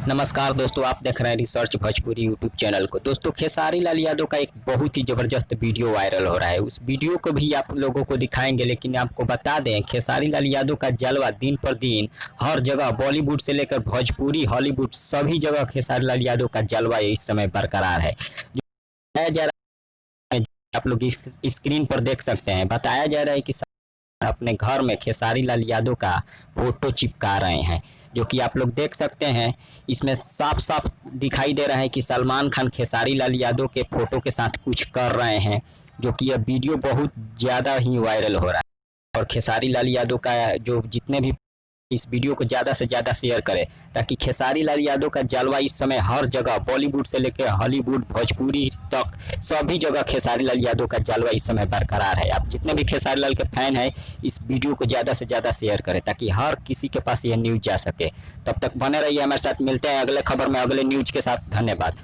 नमस्कार दोस्तों, आप देख रहे हैं रिसर्च भोजपुरी यूट्यूब चैनल को। दोस्तों, खेसारी लाल यादव का एक बहुत ही ज़बरदस्त वीडियो वायरल हो रहा है। उस वीडियो को भी आप लोगों को दिखाएंगे, लेकिन आपको बता दें खेसारी लाल यादव का जलवा दिन पर दिन हर जगह, बॉलीवुड से लेकर भोजपुरी, हॉलीवुड, सभी जगह खेसारी लाल यादव का जलवा इस समय बरकरार है। जो बताया जा रहा है, आप लोग इस स्क्रीन पर देख सकते हैं, बताया जा रहा है कि अपने घर में खेसारी लाल यादव का फोटो चिपका रहे हैं, जो कि आप लोग देख सकते हैं। इसमें साफ साफ दिखाई दे रहा है कि सलमान खान खेसारी लाल यादव के फोटो के साथ कुछ कर रहे हैं, जो कि यह वीडियो बहुत ज़्यादा ही वायरल हो रहा है। और खेसारी लाल यादव का जो जितने भी इस वीडियो को ज़्यादा से ज़्यादा शेयर करें, ताकि खेसारी लाल यादव का जलवा इस समय हर जगह, बॉलीवुड से लेकर हॉलीवुड, भोजपुरी तक सभी जगह खेसारी लाल यादव का जलवा इस समय बरकरार है। आप जितने भी खेसारी लाल के फैन हैं, इस वीडियो को ज़्यादा से ज़्यादा शेयर करें, ताकि हर किसी के पास यह न्यूज़ जा सके। तब तक बने रहिए हमारे साथ, मिलते हैं अगले खबर में, अगले न्यूज़ के साथ। धन्यवाद।